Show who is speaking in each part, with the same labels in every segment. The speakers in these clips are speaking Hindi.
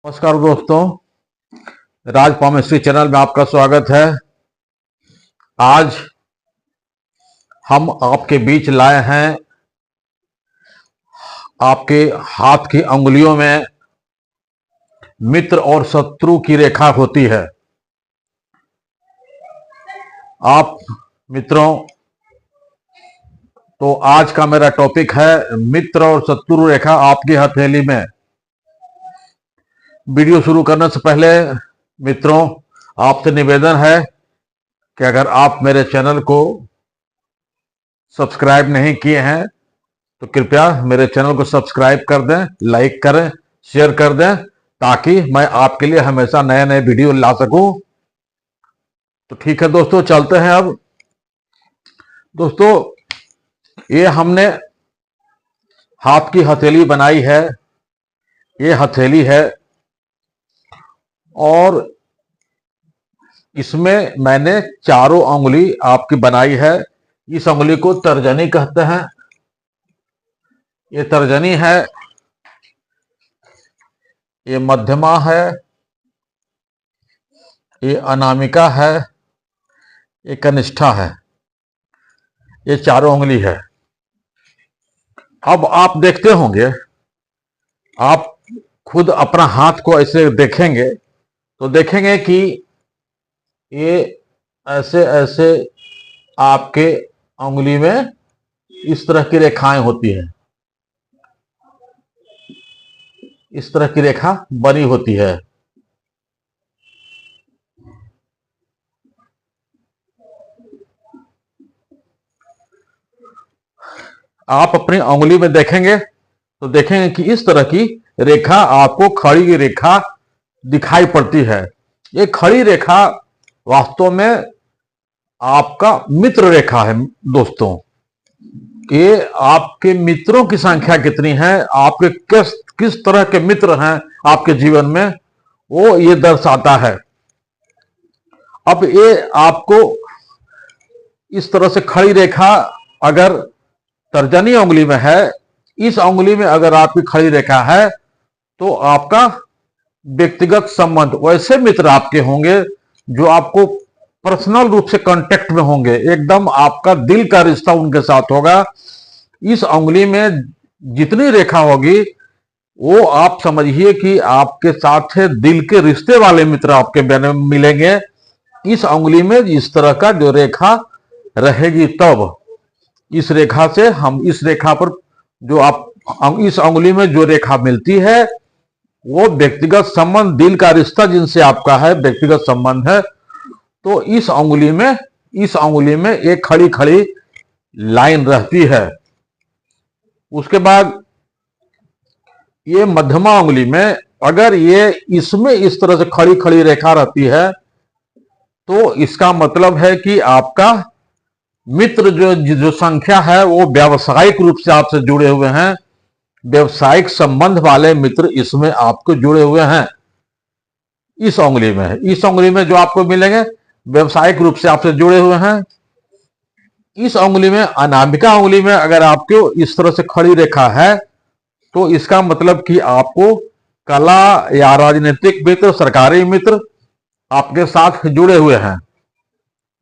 Speaker 1: नमस्कार दोस्तों, राज पामेस्ट्री चैनल में आपका स्वागत है। आज हम आपके बीच लाए हैं आपके हाथ की अंगुलियों में मित्र और शत्रु की रेखा होती है। आप मित्रों, तो आज का मेरा टॉपिक है मित्र और शत्रु रेखा आपकी हथेली में। वीडियो शुरू करने से पहले मित्रों, आपसे निवेदन है कि अगर आप मेरे चैनल को सब्सक्राइब नहीं किए हैं तो कृपया मेरे चैनल को सब्सक्राइब कर दें, लाइक करें, शेयर कर दें, ताकि मैं आपके लिए हमेशा नए नए वीडियो ला सकूं। तो ठीक है दोस्तों, चलते हैं। अब दोस्तों, ये हमने हाथ की हथेली बनाई है। ये हथेली है और इसमें मैंने चारों उंगली आपकी बनाई है। इस उंगली को तर्जनी कहते हैं। ये तर्जनी है, ये मध्यमा है, ये अनामिका है, ये कनिष्ठा है। ये चारों उंगली है। अब आप देखते होंगे, आप खुद अपना हाथ को ऐसे देखेंगे तो देखेंगे कि ये ऐसे ऐसे आपके उंगली में इस तरह की रेखाएं होती हैं। इस तरह की रेखा बनी होती है। आप अपनी उंगली में देखेंगे तो देखेंगे कि इस तरह की रेखा आपको खड़ी रेखा दिखाई पड़ती है। ये खड़ी रेखा वास्तव में आपका मित्र रेखा है। दोस्तों, ये आपके मित्रों की संख्या कितनी है, आपके किस तरह के मित्र हैं आपके जीवन में, वो ये दर्शाता है। अब ये आपको इस तरह से खड़ी रेखा अगर तर्जनी उंगली में है, इस उंगली में अगर आपकी खड़ी रेखा है, तो आपका व्यक्तिगत संबंध, वैसे मित्र आपके होंगे जो आपको पर्सनल रूप से कांटेक्ट में होंगे। एकदम आपका दिल का रिश्ता उनके साथ होगा। इस उंगली में जितनी रेखा होगी वो आप समझिए कि आपके साथ दिल के रिश्ते वाले मित्र आपके बने मिलेंगे। इस उंगली में इस तरह का जो रेखा रहेगी, तब इस रेखा से हम इस रेखा पर जो आप इस उंगली में जो रेखा मिलती है वो व्यक्तिगत संबंध, दिल का रिश्ता जिनसे आपका है, व्यक्तिगत संबंध है। तो इस उंगली में एक खड़ी खड़ी लाइन रहती है। उसके बाद ये मध्यमा उंगली में अगर ये इसमें इस तरह से खड़ी खड़ी रेखा रहती है, तो इसका मतलब है कि आपका मित्र जो संख्या है वो व्यावसायिक रूप से आपसे जुड़े हुए हैं। व्यवसायिक संबंध वाले मित्र इसमें आपको जुड़े हुए हैं। इस उंगली में जो आपको मिलेंगे व्यवसायिक रूप से आपसे जुड़े हुए हैं। इस उंगली में, अनामिका उंगली में अगर आपको इस तरह से खड़ी रेखा है, तो इसका मतलब कि आपको कला या राजनीतिक मित्र, सरकारी मित्र आपके साथ जुड़े हुए हैं।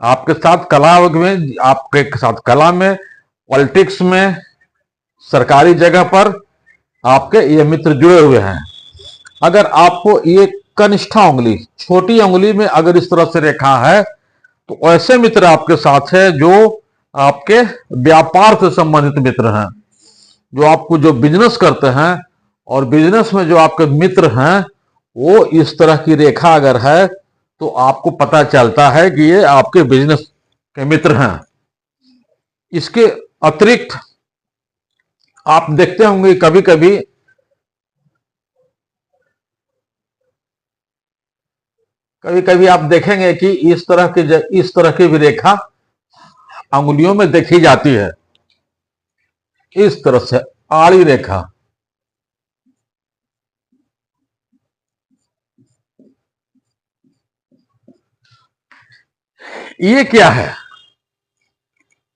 Speaker 1: आपके साथ कला में, आपके साथ कला में, पॉलिटिक्स में, सरकारी जगह पर आपके ये मित्र जुड़े हुए हैं। अगर आपको ये कनिष्ठा उंगली, छोटी उंगली में अगर इस तरह से रेखा है, तो ऐसे मित्र आपके साथ है जो आपके व्यापार से संबंधित मित्र हैं, जो आपको जो बिजनेस करते हैं, और बिजनेस में जो आपके मित्र हैं वो इस तरह की रेखा अगर है तो आपको पता चलता है कि ये आपके बिजनेस के मित्र हैं। इसके अतिरिक्त आप देखते होंगे कभी कभी आप देखेंगे कि इस तरह की भी रेखा अंगुलियों में देखी जाती है। इस तरह से आड़ी रेखा, ये क्या है?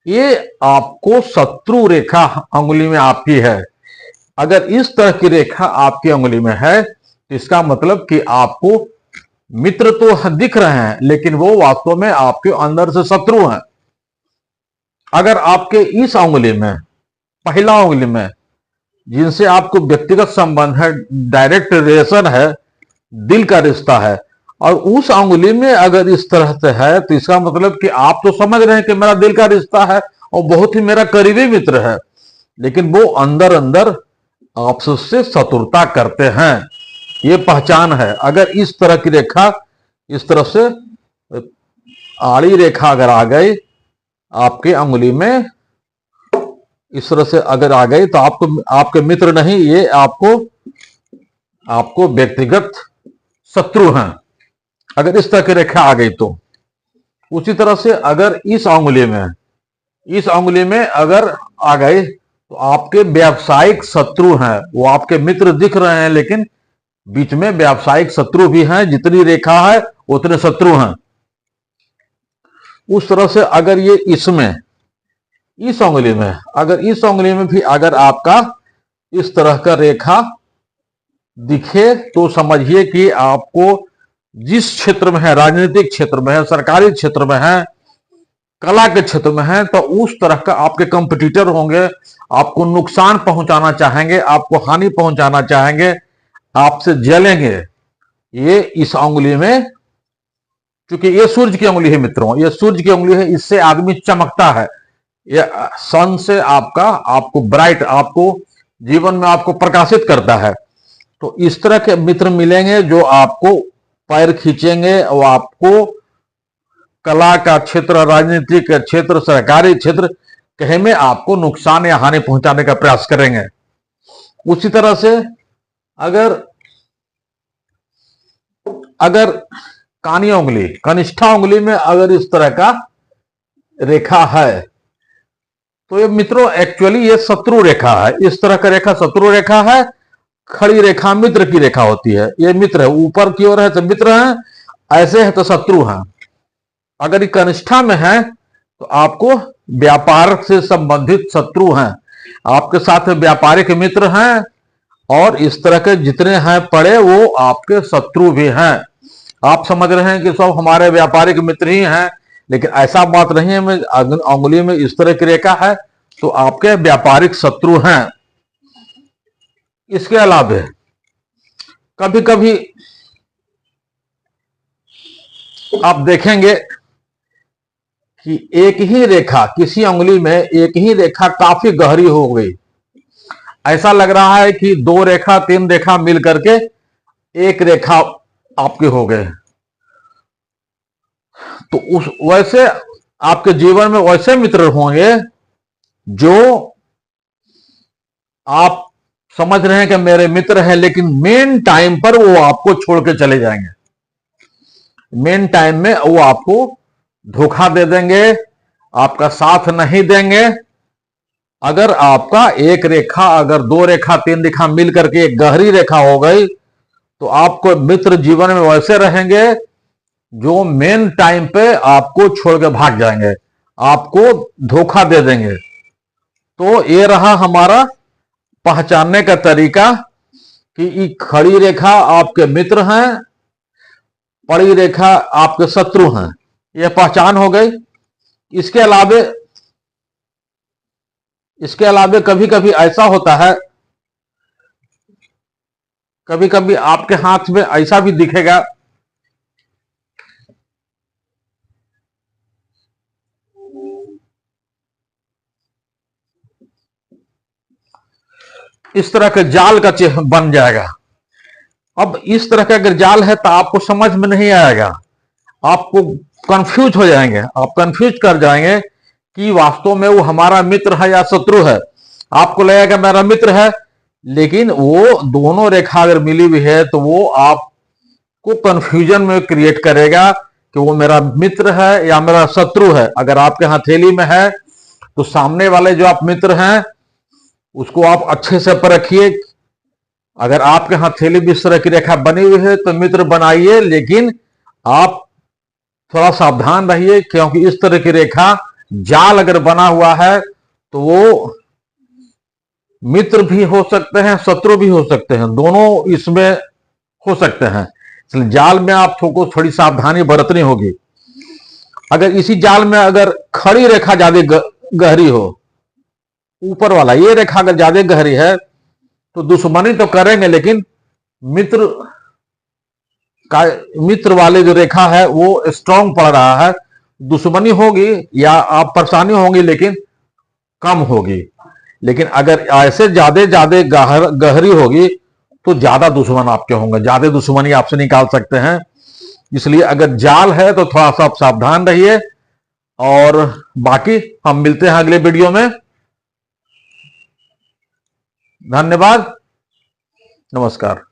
Speaker 1: ये आपको शत्रु रेखा अंगुली में आपकी है। अगर इस तरह की रेखा आपकी अंगुली में है तो इसका मतलब कि आपको मित्र तो दिख रहे हैं लेकिन वो वास्तव में आपके अंदर से शत्रु हैं। अगर आपके इस उंगली में, पहला उंगली में, जिनसे आपको व्यक्तिगत संबंध है, डायरेक्ट रिलेशन है, दिल का रिश्ता है, और उस उंगली में अगर इस तरह से है तो इसका मतलब कि आप तो समझ रहे हैं कि मेरा दिल का रिश्ता है और बहुत ही मेरा करीबी मित्र है, लेकिन वो अंदर अंदर आपसे शत्रुता करते हैं। ये पहचान है। अगर इस तरह की रेखा, इस तरफ से आड़ी रेखा अगर आ गई आपके उंगली में, इस तरह से अगर आ गई तो आपको, आपके मित्र नहीं, ये आपको व्यक्तिगत शत्रु हैं। अगर इस तरह की रेखा आ गई तो उसी तरह से अगर इस उंगली में अगर आ गई तो आपके व्यावसायिक शत्रु हैं। वो आपके मित्र दिख रहे हैं लेकिन बीच में व्यावसायिक शत्रु भी हैं। जितनी रेखा है उतने शत्रु हैं। उस तरह से अगर ये इसमें, इस उंगली में, अगर इस उंगली में भी अगर आपका इस तरह का रेखा दिखे तो समझिए कि आपको जिस क्षेत्र में है, राजनीतिक क्षेत्र में है, सरकारी क्षेत्र में है, कला के क्षेत्र में है, तो उस तरह का आपके कंपटीटर होंगे, आपको नुकसान पहुंचाना चाहेंगे, आपको हानि पहुंचाना चाहेंगे, आपसे जलेंगे। ये इस उंगली में, क्योंकि ये सूर्य की उंगली है मित्रों, ये सूर्य की उंगली है, इससे आदमी चमकता है। ये सन से आपको ब्राइट, आपको जीवन में आपको प्रकाशित करता है। तो इस तरह के मित्र मिलेंगे जो आपको पैर खींचेंगे और आपको कला का क्षेत्र, राजनीति का क्षेत्र, सरकारी क्षेत्र, कहीं में आपको नुकसान या हानि पहुंचाने का प्रयास करेंगे। उसी तरह से अगर कानी उंगली, कनिष्ठा उंगली में अगर इस तरह का रेखा है तो ये मित्रों एक्चुअली ये शत्रु रेखा है। इस तरह का रेखा शत्रु रेखा है। खड़ी रेखा मित्र की रेखा होती है। ये मित्र है, ऊपर की ओर है तो मित्र हैं, ऐसे है तो शत्रु हैं। अगर ये कनिष्ठा में है तो आपको व्यापार से संबंधित शत्रु हैं, आपके साथ व्यापारिक मित्र हैं, और इस तरह के जितने हैं पड़े वो आपके शत्रु भी हैं। आप समझ रहे हैं कि सब हमारे व्यापारिक मित्र ही हैं, लेकिन ऐसा बात नहीं है। उंगली में इस तरह की रेखा है तो आपके व्यापारिक शत्रु हैं। इसके अलावा कभी कभी आप देखेंगे कि एक ही रेखा, किसी उंगली में एक ही रेखा काफी गहरी हो गई। ऐसा लग रहा है कि 2 रेखा 3 रेखा मिल करके एक रेखा आपके हो गए। तो वैसे आपके जीवन में वैसे मित्र होंगे जो आप समझ रहे हैं कि मेरे मित्र हैं, लेकिन मेन टाइम पर वो आपको छोड़ के चले जाएंगे। मेन टाइम में वो आपको धोखा दे देंगे, आपका साथ नहीं देंगे। अगर आपका एक रेखा, अगर 2 रेखा 3 रेखा मिल करके एक गहरी रेखा हो गई तो आपको मित्र जीवन में वैसे रहेंगे जो मेन टाइम पे आपको छोड़ के भाग जाएंगे, आपको धोखा दे देंगे। तो ये रहा हमारा पहचानने का तरीका कि खड़ी रेखा आपके मित्र हैं, पड़ी रेखा आपके शत्रु हैं। यह पहचान हो गई। इसके अलावे कभी कभी ऐसा होता है, कभी कभी आपके हाथ में ऐसा भी दिखेगा इस तरह का जाल का चिन्ह बन जाएगा। अब इस तरह का अगर जाल है तो आपको समझ में नहीं आएगा, आपको कंफ्यूज हो जाएंगे, आप कंफ्यूज कर जाएंगे कि वास्तव में वो हमारा मित्र है या शत्रु है। आपको लगेगा मेरा मित्र है, लेकिन वो दोनों रेखा अगर मिली हुई है तो वो आपको कंफ्यूजन में क्रिएट करेगा कि वो मेरा मित्र है या मेरा शत्रु है। अगर आपके हथेली में है तो सामने वाले जो आप मित्र हैं उसको आप अच्छे से परखिए। अगर आपके हथेली में इस तरह की रेखा बनी हुई है तो मित्र बनाइए, लेकिन आप थोड़ा सावधान रहिए, क्योंकि इस तरह की रेखा जाल अगर बना हुआ है तो वो मित्र भी हो सकते हैं, शत्रु भी हो सकते हैं, दोनों इसमें हो सकते हैं। इसलिए जाल में आपको थोड़ी सावधानी बरतनी होगी। अगर इसी जाल में अगर खड़ी रेखा ज्यादा गहरी हो, ऊपर वाला ये रेखा अगर ज्यादा गहरी है तो दुश्मनी तो करेंगे, लेकिन मित्र वाले जो रेखा है वो स्ट्रांग पड़ रहा है। दुश्मनी होगी या आप परेशानी होगी, लेकिन कम होगी। लेकिन अगर ऐसे ज्यादा गहरी होगी तो ज्यादा दुश्मन आपके होंगे, ज्यादा दुश्मनी आपसे निकाल सकते हैं। इसलिए अगर जाल है तो थोड़ा सा आप सावधान रहिए। और बाकी हम मिलते हैं अगले वीडियो में। धन्यवाद, नमस्कार।